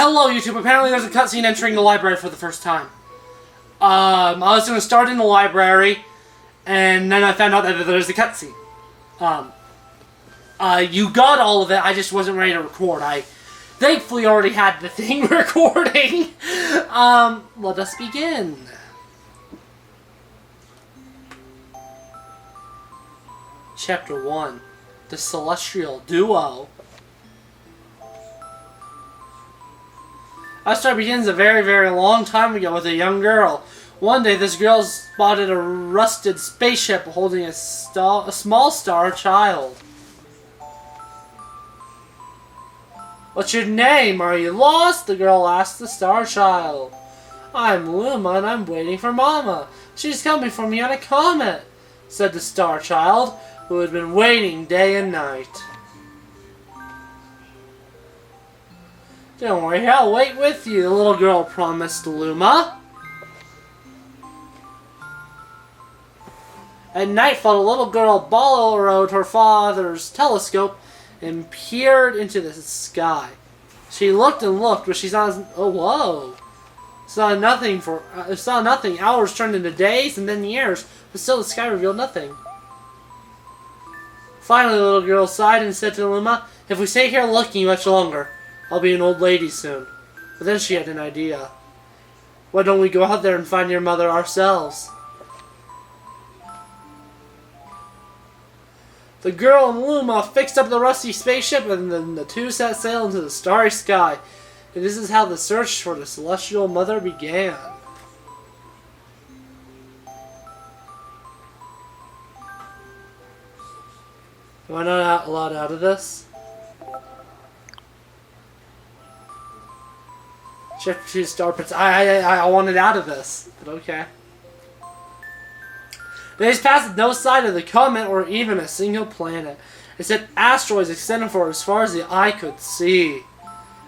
Hello YouTube, apparently there's a cutscene entering the library for the first time. I was going to start in the library, and then I found out that there's a cutscene. You got all of it, I just wasn't ready to record. I thankfully already had the thing recording. Let us begin. Chapter 1. The Celestial Duo. Our story begins a very, very long time ago with a young girl. One day, this girl spotted a rusted spaceship holding a small star child. "What's your name? Are you lost?" the girl asked the star child. "I'm Luma and I'm waiting for Mama. She's coming for me on a comet," said the star child, who had been waiting day and night. "Don't worry, I'll wait with you," the little girl promised Luma. At nightfall, the little girl borrowed her father's telescope and peered into the sky. She looked and looked, but she saw nothing. Saw nothing. Hours turned into days and then years, but still the sky revealed nothing. Finally, the little girl sighed and said to Luma, "If we stay here looking much longer, I'll be an old lady soon." But then she had an idea. "Why don't we go out there and find your mother ourselves?" The girl and Luma fixed up the rusty spaceship, and then the two set sail into the starry sky. And this is how the search for the celestial mother began. Am I not allowed out of this? Chapter 2 Star Prince. I wanted out of this, but okay. Days passed with no sign of the comet or even a single planet. Except asteroids extended for as far as the eye could see.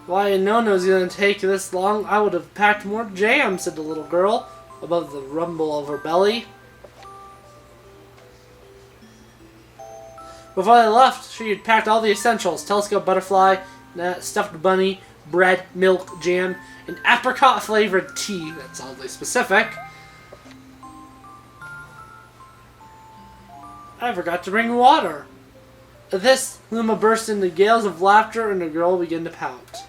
"If I had known it was going to take this long, I would have packed more jam," said the little girl, above the rumble of her belly. Before they left, she had packed all the essentials: telescope, butterfly, stuffed bunny, bread, milk, jam, and apricot-flavored tea. That's oddly specific. "I forgot to bring water." At this, Luma burst into gales of laughter and the girl began to pout.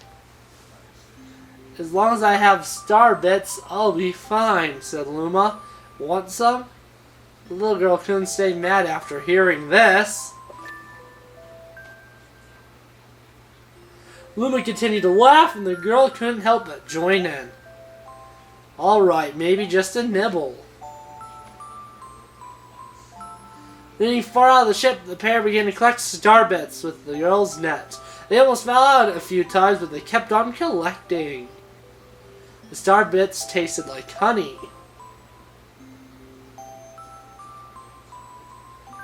"As long as I have star bits, I'll be fine," said Luma. "Want some?" The little girl couldn't stay mad after hearing this. Luma continued to laugh, and the girl couldn't help but join in. "Alright, maybe just a nibble." Leaning far out of the ship, the pair began to collect star bits with the girl's net. They almost fell out a few times, but they kept on collecting. The star bits tasted like honey.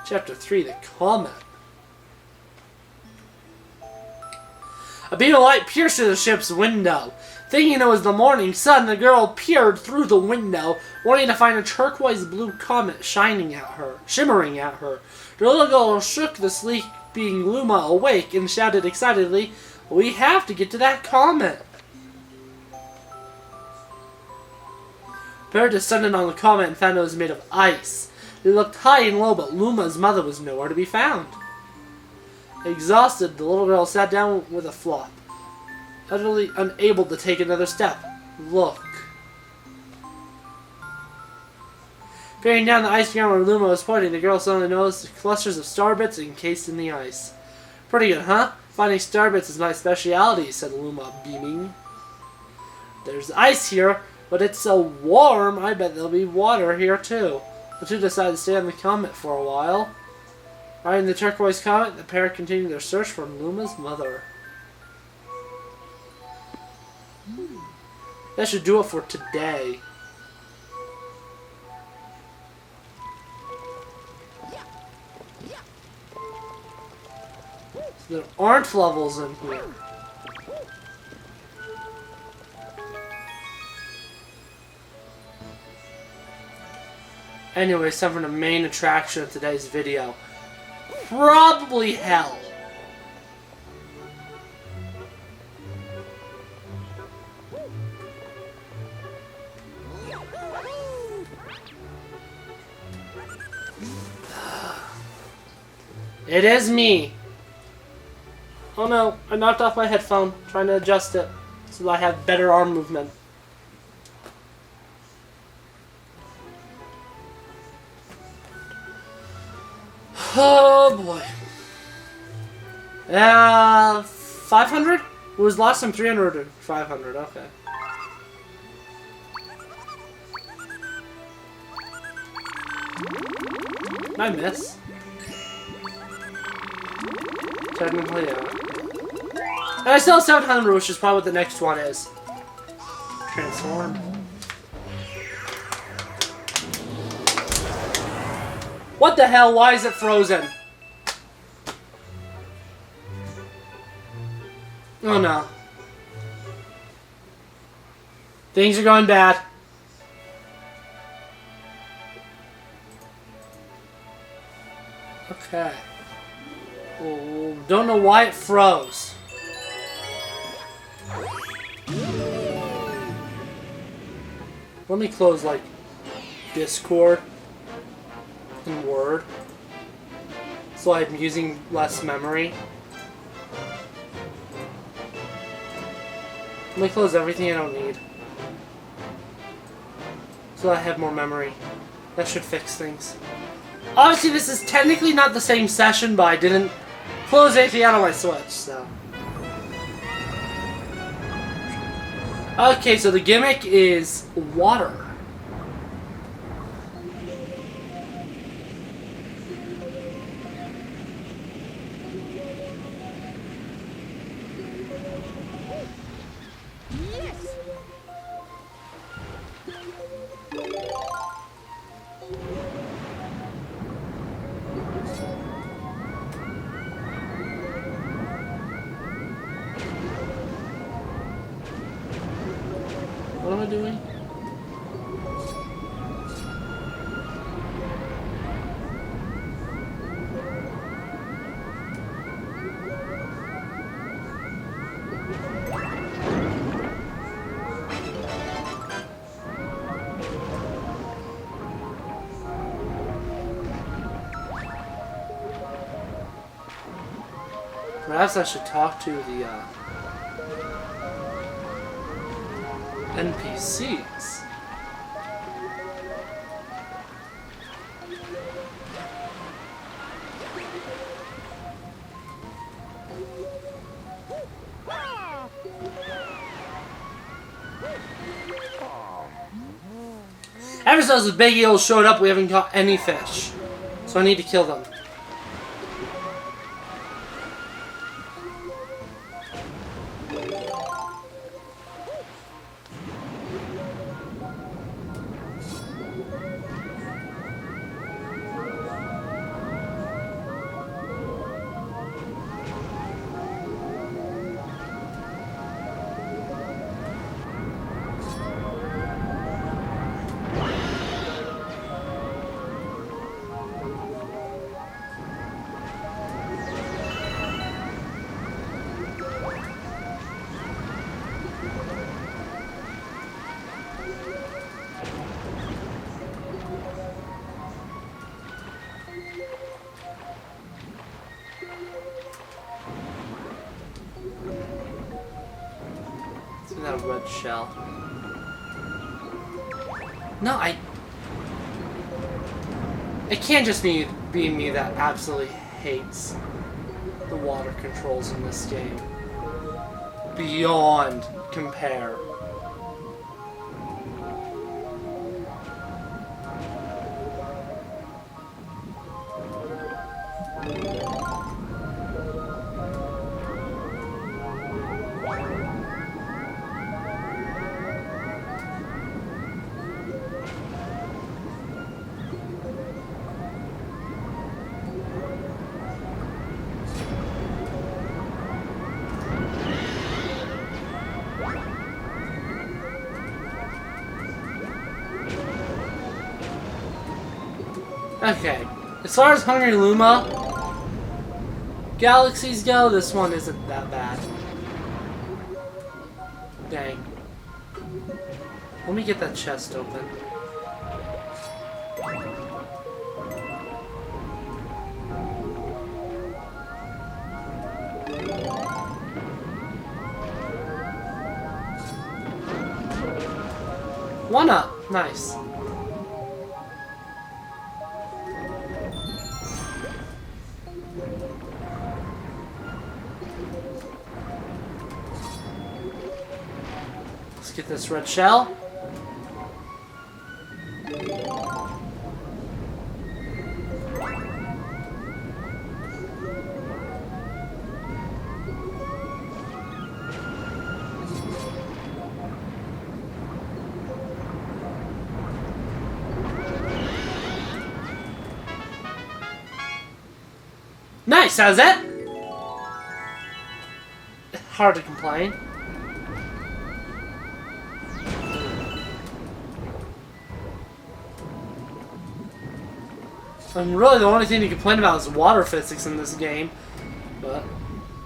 Chapter 3, The Comet. A beam of light pierced through the ship's window. Thinking it was the morning sun, the girl peered through the window, wanting to find a turquoise-blue comet shimmering at her. The little girl shook the sleeping Luma awake and shouted excitedly, "We have to get to that comet!" The pair descended on the comet and found it was made of ice. They looked high and low, but Luma's mother was nowhere to be found. Exhausted, the little girl sat down with a flop, utterly unable to take another step. Look. Peering down the ice ground where Luma was pointing, the girl suddenly noticed clusters of star bits encased in the ice. "Pretty good, huh? Finding star bits is my specialty," said Luma, beaming. "There's ice here, but it's so warm, I bet there'll be water here too." The two decided to stay on the comet for a while. Riding the turquoise comet, the pair continued their search for Luma's mother. That should do it for today. So there aren't levels in here. Anyway, time for the main attraction of today's video. Probably hell. It is me. Oh no, I knocked off my headphone, trying to adjust it so that I have better arm movement. Oh boy. 500? It was last time 300 or 500, okay. Did I miss? Technically, yeah. And I still have 700, which is probably what the next one is. Transform. What the hell? Why is it frozen? Oh no. Things are going bad. Okay. Oh, don't know why it froze. Let me close, like, Discord and Word, so I'm using less memory. Let me close everything I don't need, so I have more memory. That should fix things. Obviously, this is technically not the same session, but I didn't close anything out on my Switch, so. Okay, so the gimmick is water. What am I doing? Perhaps I should talk to the NPCs. Ever since the big eels showed up, we haven't caught any fish. So I need to kill them. That red shell. No, it can't just be me that absolutely hates the water controls in this game. Beyond compare. Okay, as far as Hungry Luma galaxies go, this one isn't that bad. Dang. Let me get that chest open. One up. Nice. Let's get this red shell. Nice, how's that? Hard to complain. And really the only thing to complain about is water physics in this game. But,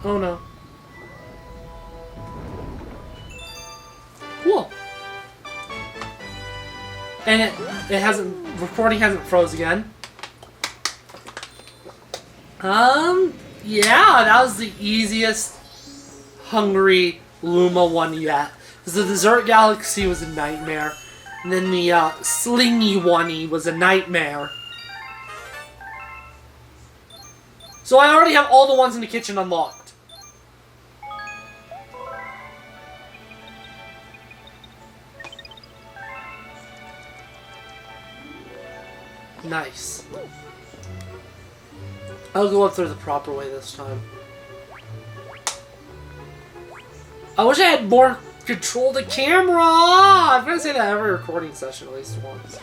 oh no. Cool. And it hasn't, recording hasn't froze again. Yeah, that was the easiest Hungry Luma one yet. Because the Desert Galaxy was a nightmare. And then the Slingy one was a nightmare. So I already have all the ones in the kitchen unlocked. Nice. I'll go up there the proper way this time. I wish I had more control of the camera! I'm gonna say that every recording session at least once.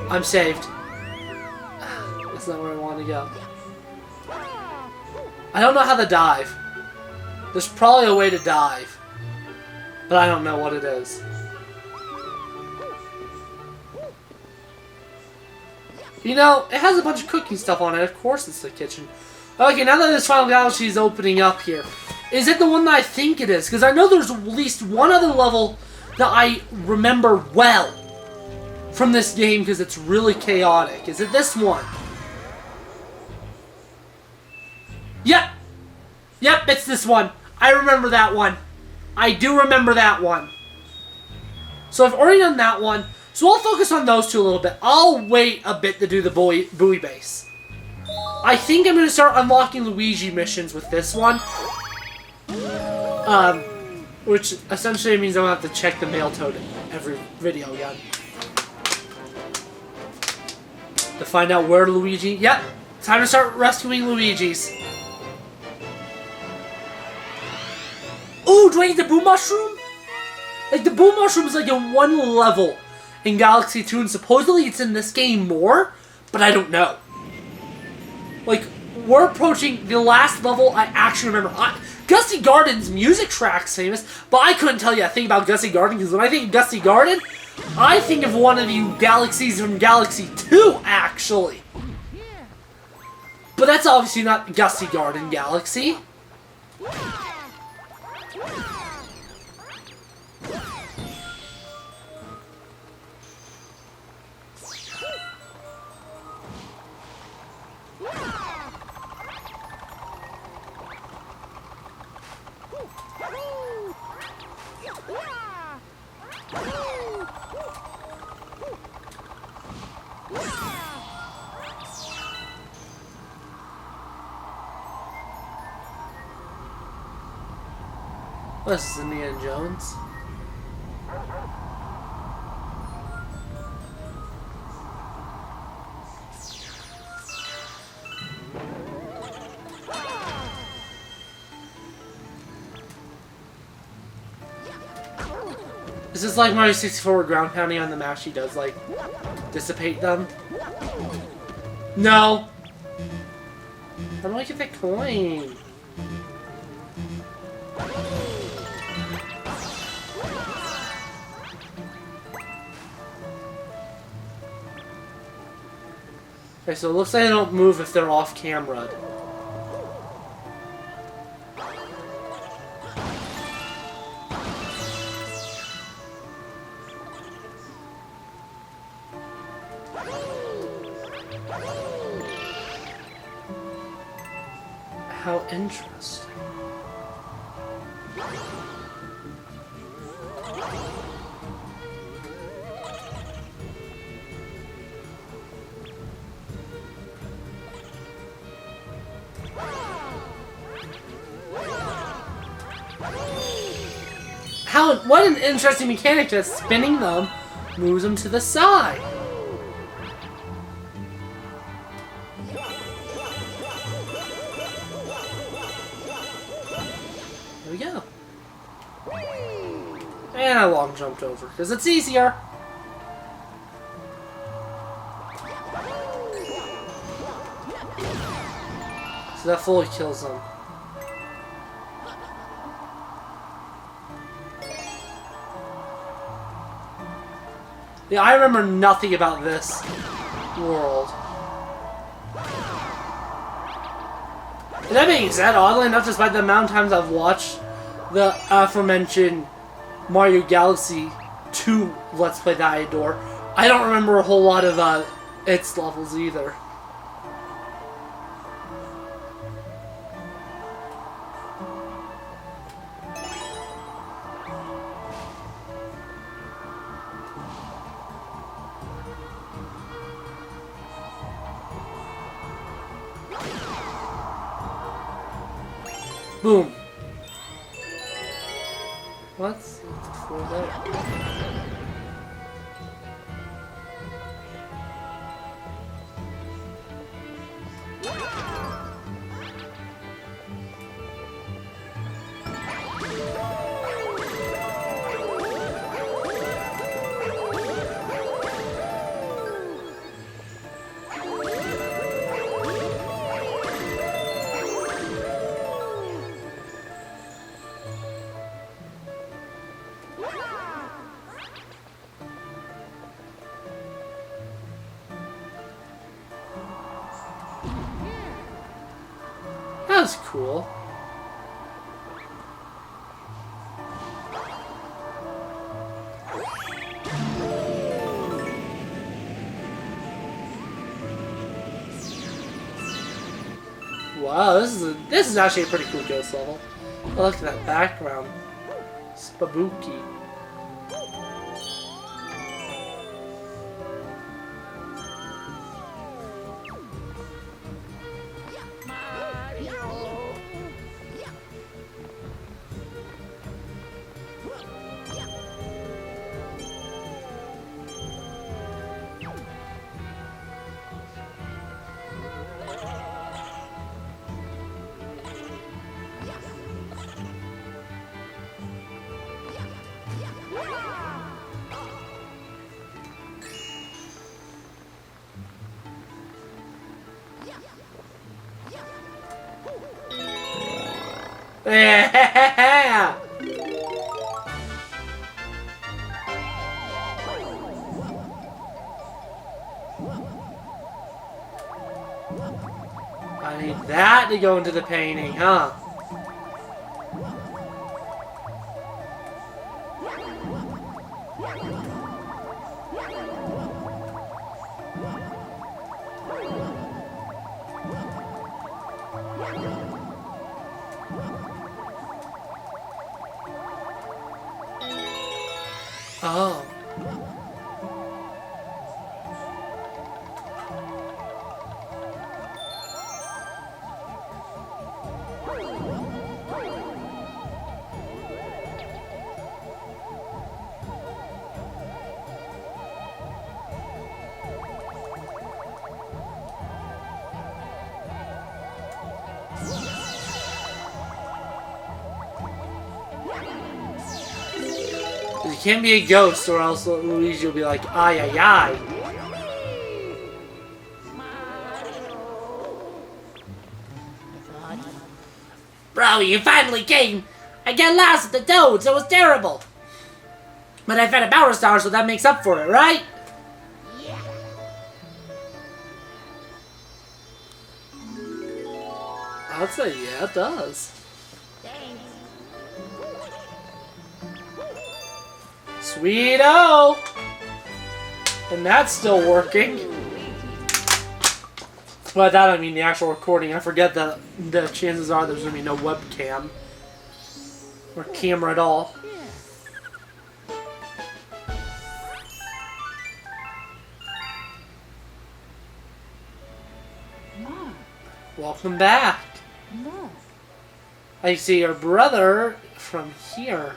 I'm saved. That's not where I want to go. I don't know how to dive. There's probably a way to dive. But I don't know what it is. You know, it has a bunch of cooking stuff on it. Of course it's the kitchen. Okay, now that this Final Galaxy is opening up here, is it the one that I think it is? Because I know there's at least one other level that I remember well from this game because it's really chaotic. Is it this one? Yep! Yep, it's this one. I remember that one. I do remember that one. So I've already done that one. So I'll focus on those two a little bit. I'll wait a bit to do the buoy base. I think I'm going to start unlocking Luigi missions with this one. Which essentially means I'm going to have to check the mail toad every video again. To find out where Luigi... Yep, time to start rescuing Luigis. Ooh, do I need the Boom Mushroom? Like, the Boom Mushroom is like in one level in Galaxy 2, and supposedly it's in this game more, but I don't know. Like, we're approaching the last level I actually remember. Gusty Garden's music track's famous, but I couldn't tell you a thing about Gusty Garden, because when I think of Gusty Garden, I think of one of the galaxies from Galaxy 2, actually. But that's obviously not Gusty Garden Galaxy. This is Indiana Jones. Is this like Mario 64 ground pounding on the map she does, like, dissipate them? No! How do I get that coin? Okay, so it looks like they don't move if they're off camera. How interesting. what an interesting mechanic that spinning them moves them to the side. There we go. And I long jumped over because it's easier. So that fully kills them. Yeah, I remember nothing about this world. And that being said, oddly enough, despite the amount of times I've watched the aforementioned Mario Galaxy 2 Let's Play that I adore, I don't remember a whole lot of its levels either. Boom. What's for that? That was cool. Wow, this is actually a pretty cool ghost level. Oh, look at that background. Spooky. Yeah! I need that to go into the painting, huh? Oh. You can't be a ghost or else Luigi will be like, ay ay ay. Bro, you finally came! I got lost at the Toads, it was terrible! But I found a power star, so that makes up for it, right? Yeah. I'd say yeah, it does. Sweet-o! And that's still working. By that I mean the actual recording. I forget that the chances are there's going to be no webcam. Or camera at all. Welcome back. I see your brother from here.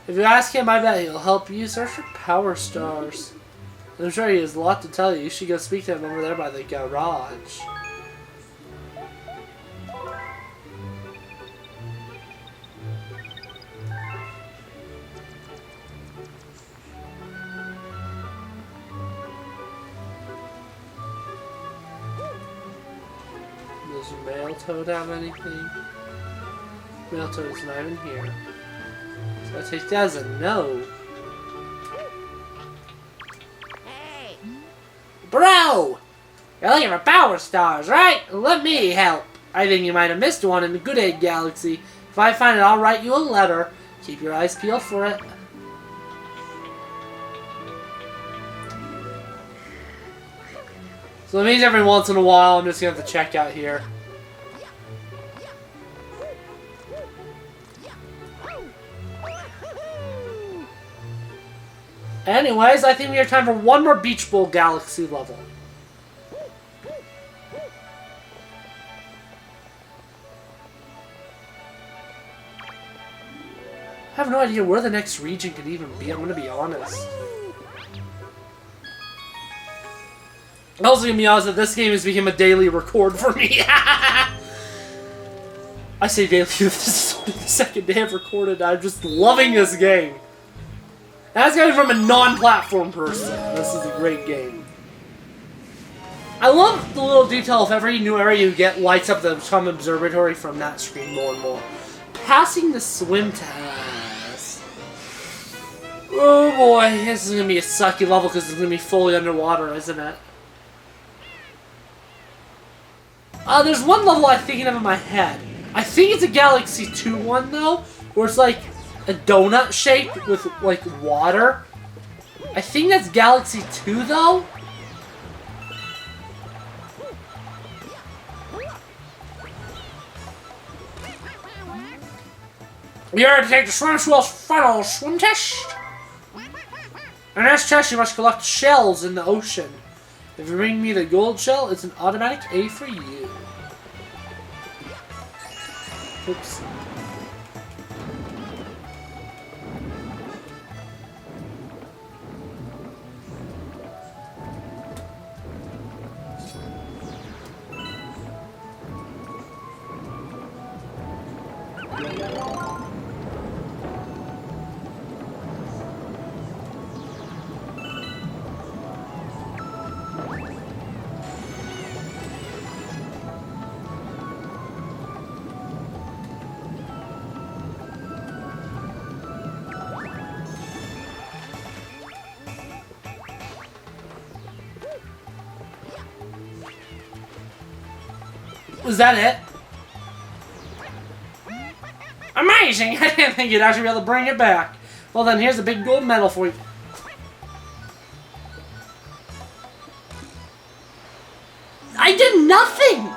If you ask him, I bet he'll help you search for power stars. I'm sure he has a lot to tell you. You should go speak to him over there by the garage. Does Mail Toad have anything? Mail Toad is not even here. So I take that as a no. Hey! Bro! You're looking for power stars, right? Let me help. I think you might have missed one in the Good Egg Galaxy. If I find it, I'll write you a letter. Keep your eyes peeled for it. So it means every once in a while I'm just going to have to check out here. Anyways, I think we have time for one more Beach Bowl Galaxy level. I have no idea where the next region could even be, I'm gonna be honest. I'm also gonna be honest that this game has become a daily record for me. I say daily, this is only the second day I've recorded, I'm just loving this game. That's coming from a non-platform person. This is a great game. I love the little detail of every new area you get lights up the Tom Observatory from that screen more and more. Passing the swim test. Oh boy, this is going to be a sucky level because it's going to be fully underwater, isn't it? There's one level I'm thinking of in my head. I think it's a Galaxy 2 one though, where it's like a donut shape with like water. I think that's Galaxy 2 though. We are to take the swim school's final swim test. In this test, you must collect shells in the ocean. If you bring me the gold shell, it's an automatic A for you. Oops. Was that it? Amazing! I didn't think you'd actually be able to bring it back. Well then, here's a big gold medal for you. I did nothing!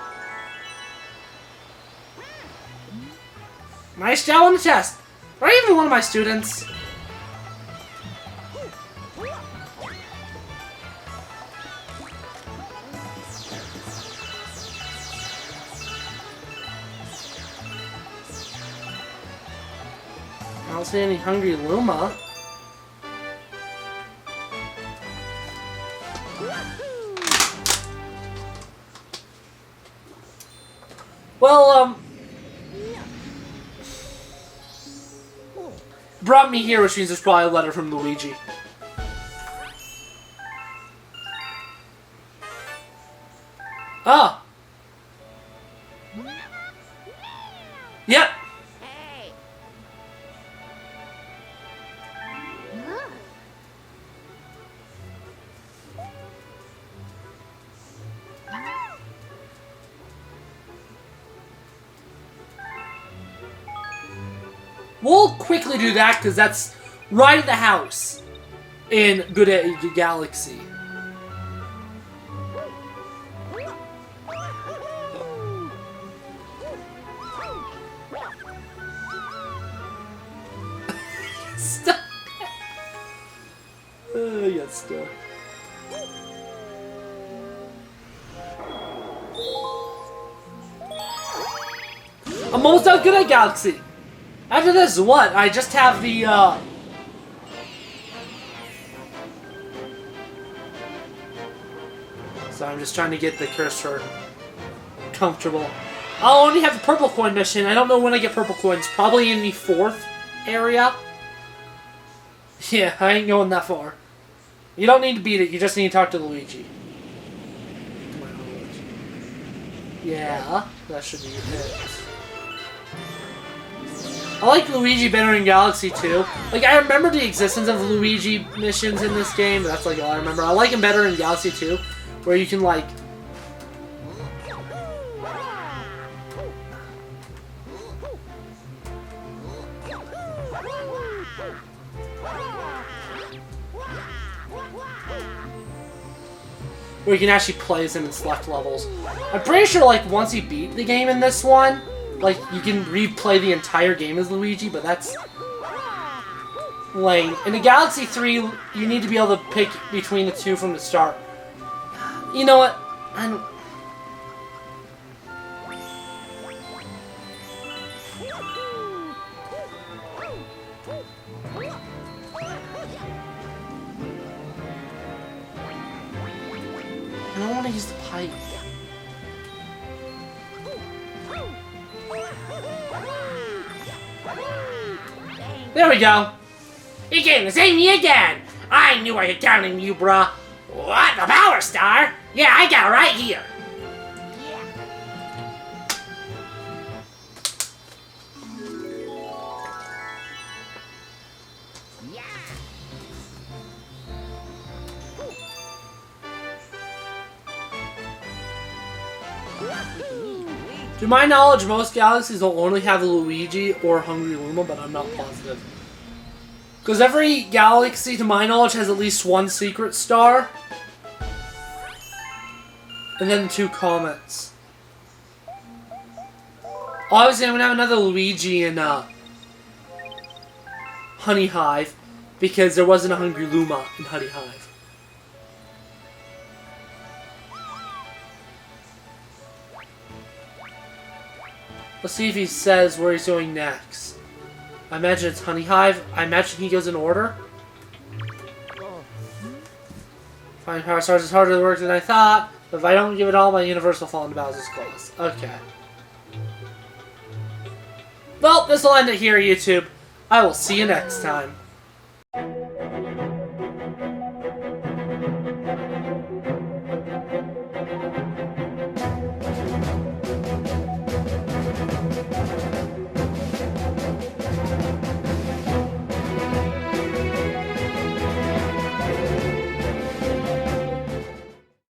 Nice job on the test. Or even one of my students. I don't see any hungry Luma. Well, brought me here, which means there's probably a letter from Luigi. Ah! Yep! Hey! We'll quickly do that because that's right at the house in Good Egg Galaxy. Stop. I got stuck. I'm almost out Good Egg Galaxy. After this, what? I just have the So I'm just trying to get the cursor comfortable. I'll only have the purple coin mission. I don't know when I get purple coins. Probably in the 4th area. Yeah, I ain't going that far. You don't need to beat it. You just need to talk to Luigi. Come on, Luigi. Yeah, that should be it. I like Luigi better in Galaxy 2. Like, I remember the existence of Luigi missions in this game, but that's like all I remember. I like him better in Galaxy 2, where you can, like... where you can actually play as him in select levels. I'm pretty sure, like, once you beat the game in this one, like, you can replay the entire game as Luigi, but that's lame. In the Galaxy 3, you need to be able to pick between the two from the start. You know what? I don't... I don't want to use the pipe. There we go. You came to save me again. I knew I could count on you, bruh. What? The Power Star? Yeah, I got it right here. To my knowledge, most galaxies will only have Luigi or Hungry Luma, but I'm not positive. Because every galaxy, to my knowledge, has at least one secret star. And then 2 comets. Obviously, I'm going to have another Luigi in Honey Hive, because there wasn't a Hungry Luma in Honey Hive. Let's see if he says where he's going next. I imagine it's Honey Hive. I imagine he goes in order. Finding power stars is harder to work than I thought, but if I don't give it all, my universe will fall into Bowser's claws. Okay. Well, this will end it here, YouTube. I will see you next time.